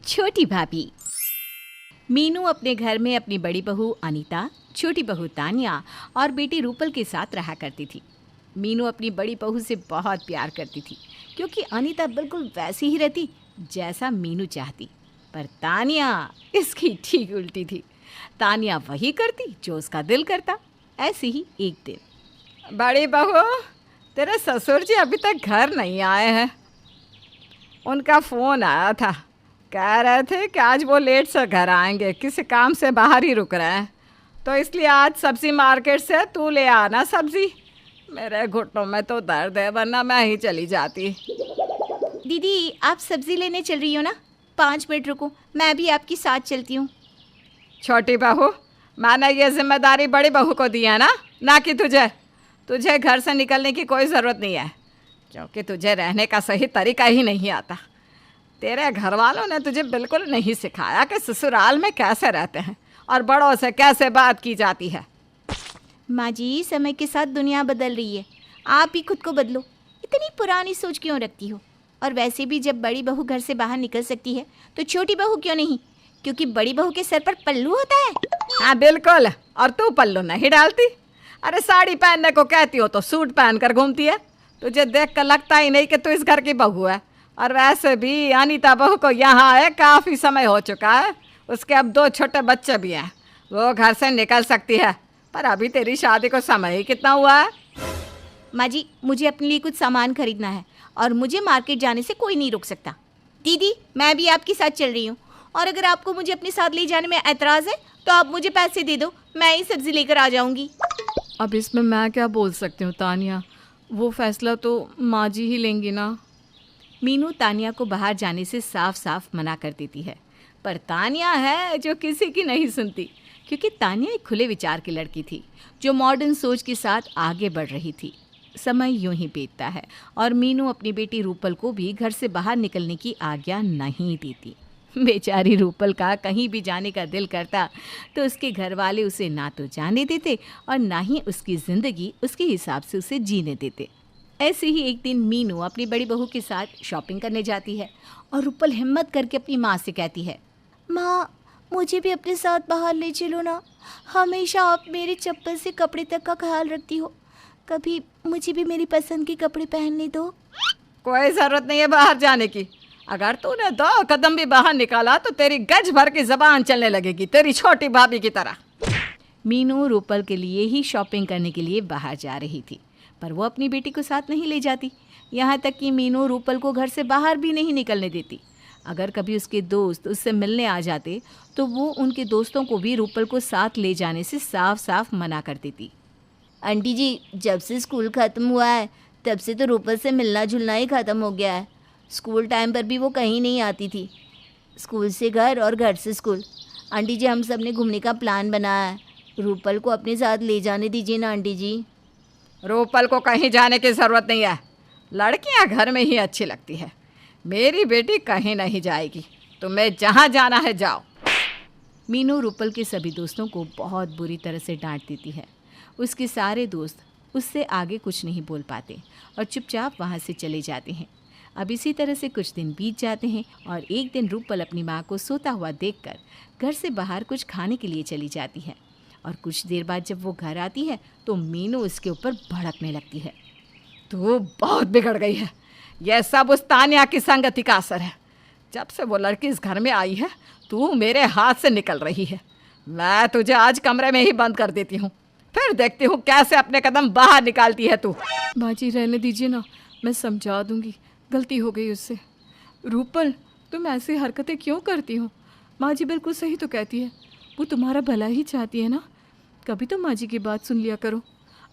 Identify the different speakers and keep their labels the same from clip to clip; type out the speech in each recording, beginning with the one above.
Speaker 1: छोटी भाभी। मीनू अपने घर में अपनी बड़ी बहू अनीता, छोटी बहू तानिया और बेटी रूपल के साथ रहा करती थी। मीनू अपनी बड़ी बहू से बहुत प्यार करती थी क्योंकि अनीता बिल्कुल वैसी ही रहती जैसा मीनू चाहती। पर तानिया इसकी ठीक उल्टी थी। तानिया वही करती जो उसका दिल करता। ऐसे ही एक दिन, बड़ी बहू, तेरे ससुर जी अभी तक घर नहीं आए हैं। उनका फ़ोन आया था, कह रहे थे कि आज वो लेट से घर आएंगे, किसी काम से बाहर ही रुक रहे हैं, तो इसलिए आज सब्ज़ी मार्केट से तू ले आना सब्ज़ी। मेरे घुटनों में तो दर्द है, वरना मैं ही चली जाती।
Speaker 2: दीदी, आप सब्ज़ी लेने चल रही हो ना? 5 मिनट रुको, मैं भी आपके साथ चलती हूँ।
Speaker 1: छोटी बहू, मैंने ये जिम्मेदारी बड़ी बहू को दी है ना कि तुझे घर से निकलने की कोई ज़रूरत नहीं है, क्योंकि तुझे रहने का सही तरीका ही नहीं आता। तेरे घर वालों ने तुझे बिल्कुल नहीं सिखाया कि ससुराल में कैसे रहते हैं और बड़ों से कैसे बात की जाती है।
Speaker 2: माँ जी, समय के साथ दुनिया बदल रही है, आप ही खुद को बदलो। इतनी पुरानी सोच क्यों रखती हो? और वैसे भी जब बड़ी बहू घर से बाहर निकल सकती है तो छोटी बहू क्यों नहीं? क्योंकि बड़ी बहू के सर पर पल्लू होता है।
Speaker 1: हाँ बिल्कुल, और तू पल्लू नहीं डालती। अरे साड़ी पहनने को कहती हो तो सूट पहन कर घूमती है। तुझे देख कर लगता ही नहीं कि तू इस घर की बहू है। और वैसे भी अनीता बहू को यहाँ आए काफ़ी समय हो चुका है। उसके अब 2 छोटे बच्चे भी हैं, वो घर से निकल सकती है। पर अभी तेरी शादी को समय ही कितना हुआ है?
Speaker 2: माँ जी, मुझे अपने लिए कुछ सामान खरीदना है और मुझे मार्केट जाने से कोई नहीं रोक सकता। दीदी, मैं भी आपके साथ चल रही हूँ, और अगर आपको मुझे अपने साथ ले जाने में ऐतराज़ है तो आप मुझे पैसे दे दो, मैं ही सब्ज़ी लेकर आ जाऊँगी।
Speaker 3: अब इसमें मैं क्या बोल सकती हूँ तानिया, वो फैसला तो माँ जी ही लेंगी ना।
Speaker 1: मीनू तानिया को बाहर जाने से साफ साफ मना कर देती है, पर तानिया है जो किसी की नहीं सुनती, क्योंकि तानिया एक खुले विचार की लड़की थी जो मॉडर्न सोच के साथ आगे बढ़ रही थी। समय यूं ही बीतता है और मीनू अपनी बेटी रूपल को भी घर से बाहर निकलने की आज्ञा नहीं देती। बेचारी रूपल का कहीं भी जाने का दिल करता तो उसके घर वाले उसे ना तो जाने देते और ना ही उसकी ज़िंदगी उसके हिसाब से उसे जीने देते। ऐसे ही एक दिन मीनू अपनी बड़ी बहू के साथ शॉपिंग करने जाती है और रूपल हिम्मत करके अपनी माँ से कहती है,
Speaker 2: माँ, मुझे भी अपने साथ बाहर ले चलो ना। हमेशा आप मेरे चप्पल से कपड़े तक का ख्याल रखती हो, कभी मुझे भी मेरी पसंद के कपड़े पहनने दो।
Speaker 1: कोई ज़रूरत नहीं है बाहर जाने की। अगर तूने 2 कदम भी बाहर निकाला तो तेरी गज भर की ज़बान चलने लगेगी, तेरी छोटी भाभी की तरह। मीनू रूपल के लिए ही शॉपिंग करने के लिए बाहर जा रही थी, पर वो अपनी बेटी को साथ नहीं ले जाती। यहाँ तक कि मीनू रूपल को घर से बाहर भी नहीं निकलने देती। अगर कभी उसके दोस्त उससे मिलने आ जाते तो वो उनके दोस्तों को भी रूपल को साथ ले जाने से साफ साफ मना कर देती।
Speaker 2: आंटी जी, जब से स्कूल ख़त्म हुआ है तब से तो रूपल से मिलना जुलना ही ख़त्म हो गया है। स्कूल टाइम पर भी वो कहीं नहीं आती थी, स्कूल से घर और घर से स्कूल। आंटी जी, हम सब ने घूमने का प्लान बनाया है, रूपल को अपने साथ ले जाने दीजिए ना आंटी जी।
Speaker 1: रूपल को कहीं जाने की ज़रूरत नहीं है, लड़कियां घर में ही अच्छी लगती है। मेरी बेटी कहीं नहीं जाएगी, तुम्हें जहाँ जाना है जाओ। मीनू रूपल के सभी दोस्तों को बहुत बुरी तरह से डांट देती है। उसके सारे दोस्त उससे आगे कुछ नहीं बोल पाते और चुपचाप वहाँ से चले जाते हैं। अब इसी तरह से कुछ दिन बीत जाते हैं और एक दिन रूपल अपनी माँ को सोता हुआ देखकर घर से बाहर कुछ खाने के लिए चली जाती है। और कुछ देर बाद जब वो घर आती है तो मीनू उसके ऊपर भड़कने लगती है। तू बहुत बिगड़ गई है, यह सब उस तानिया की संगति का असर है। जब से वो लड़की इस घर में आई है तू मेरे हाथ से निकल रही है। मैं तुझे आज कमरे में ही बंद कर देती हूँ, फिर देखती हूँ कैसे अपने कदम बाहर निकालती है तू।
Speaker 3: माँ जी रहने दीजिए ना, मैं समझा दूँगी, गलती हो गई उससे। रूपल, तुम ऐसी हरकतें क्यों करती हो? माँ जी बिल्कुल सही तो कहती है, वो तुम्हारा भला ही चाहती है ना। कभी तो माँ जी की बात सुन लिया करो।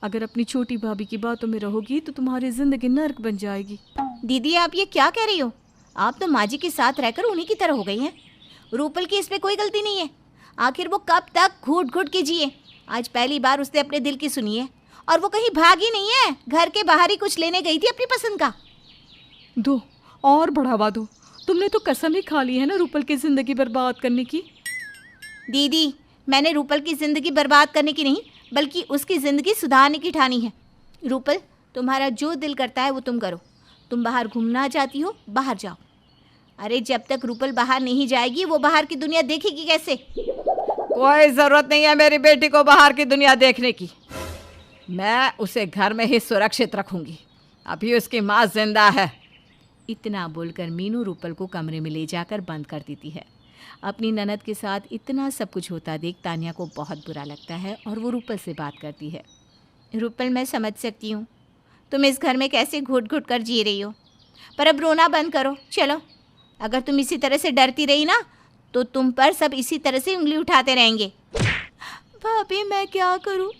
Speaker 3: अगर अपनी छोटी भाभी की बातों में रहोगी तो तुम्हारी ज़िंदगी नर्क बन जाएगी।
Speaker 2: दीदी, आप ये क्या कह रही हो? आप तो माँ जी के साथ रहकर उन्हीं की तरह हो गई हैं। रूपल की इसमें कोई गलती नहीं है। आखिर वो कब तक घुट घुट के जिए? आज पहली बार उसने अपने दिल की सुनी है, और वो कहीं भागी नहीं है, घर के बाहर ही कुछ लेने गई थी अपनी पसंद का।
Speaker 3: दो और बढ़ावा दो, तुमने तो कसम ही खा ली है ना रूपल की ज़िंदगी बर्बाद करने की।
Speaker 2: दीदी, मैंने रूपल की ज़िंदगी बर्बाद करने की नहीं, बल्कि उसकी ज़िंदगी सुधारने की ठानी है। रूपल, तुम्हारा जो दिल करता है वो तुम करो। तुम बाहर घूमना चाहती हो, बाहर जाओ। अरे जब तक रूपल बाहर नहीं जाएगी वो बाहर की दुनिया देखेगी कैसे?
Speaker 1: कोई ज़रूरत नहीं है मेरी बेटी को बाहर की दुनिया देखने की। मैं उसे घर में ही सुरक्षित रखूंगी। अभी उसकी माँ जिंदा है।
Speaker 2: इतना बोलकर मीनू रूपल को कमरे में ले जाकर बंद कर देती है। अपनी ननद के साथ इतना सब कुछ होता देख तानिया को बहुत बुरा लगता है और वो रूपल से बात करती है। रूपल, मैं समझ सकती हूँ तुम इस घर में कैसे घुट घुट कर जी रही हो, पर अब रोना बंद करो। चलो, अगर तुम इसी तरह से डरती रही ना तो तुम पर सब इसी तरह से उंगली उठाते रहेंगे। भाभी, मैं क्या करूँ?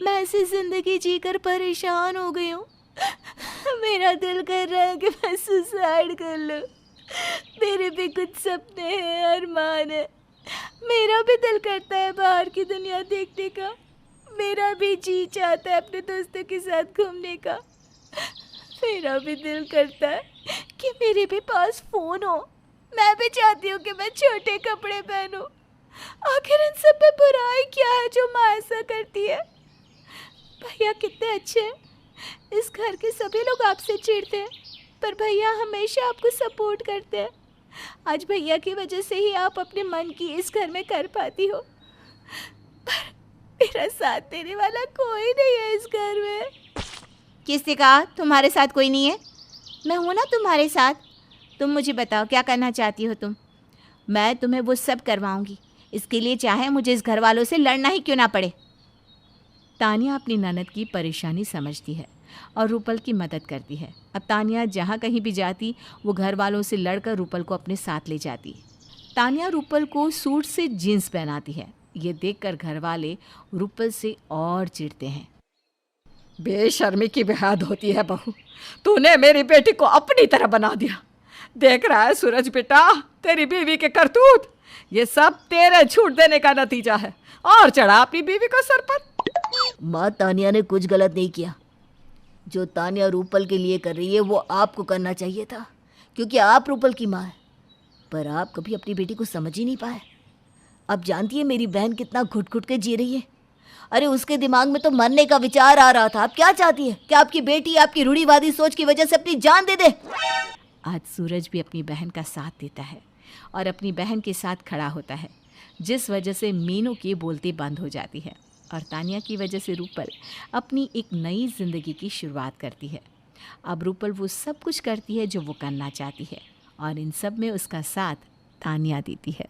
Speaker 2: मैं ऐसी ज़िंदगी जीकर परेशान हो गई हूँ। मेरा दिल कर रहा है कि मैं सुसाइड कर लूँ। मेरे भी कुछ सपने हैं, अरमान है। मेरा भी दिल करता है बाहर की दुनिया देखने का। मेरा भी जी चाहता है अपने दोस्तों के साथ घूमने का। मेरा भी दिल करता है कि मेरे भी पास फ़ोन हो। मैं भी चाहती हूँ कि मैं छोटे कपड़े पहनूं। आखिर इन सब में बुराई क्या है जो माँ ऐसा करती है? भैया कितने अच्छे हैं। इस घर के सभी लोग आपसे चिढ़ते हैं, पर भैया हमेशा आपको सपोर्ट करते हैं। आज भैया की वजह से ही आप अपने मन की इस घर में कर पाती हो, पर मेरा साथ देने वाला कोई नहीं है इस घर में। किसने कहा तुम्हारे साथ कोई नहीं है? मैं हूँ ना तुम्हारे साथ। तुम मुझे बताओ क्या करना चाहती हो तुम? मैं तुम्हें वो सब करवाऊंगी, इसके लिए चाहे मुझे इस घर वालों से लड़ना ही क्यों ना पड़े।
Speaker 3: तानिया अपनी ननद की परेशानी समझती है और रूपल की मदद करती है। अब तानिया जहाँ कहीं भी जाती वो घर वालों से लड़कर रूपल को अपने साथ ले जाती। तानिया रूपल को सूट से जीन्स पहनाती है। ये देखकर घर वाले रूपल से और चिढ़ते हैं।
Speaker 1: बेशर्मी की बेहद होती है बहू। तूने मेरी बेटी को अपनी तरह बना दिया। देख रहा है सूरज बेटा, तेरी बीवी के करतूत। ये सब तेरे छूट देने का नतीजा है। और चढ़ा अपनी बीवी को सर पर।
Speaker 2: माँ, तानिया ने कुछ गलत नहीं किया। जो तानिया रूपल के लिए कर रही है वो आपको करना चाहिए था, क्योंकि आप रूपल की माँ है। पर आप कभी अपनी बेटी को समझ ही नहीं पाए। अब जानती है मेरी बहन कितना घुट घुट के जी रही है। अरे उसके दिमाग में तो मरने का विचार आ रहा था। आप क्या चाहती है कि आपकी बेटी आपकी रूढ़िवादी सोच की वजह से अपनी जान दे दे?
Speaker 3: आज सूरज भी अपनी बहन का साथ देता है और अपनी बहन के साथ खड़ा होता है, जिस वजह से मीनू की बोलती बंद हो जाती है और तानिया की वजह से रूपल अपनी एक नई ज़िंदगी की शुरुआत करती है। अब रूपल वो सब कुछ करती है जो वो करना चाहती है और इन सब में उसका साथ तानिया देती है।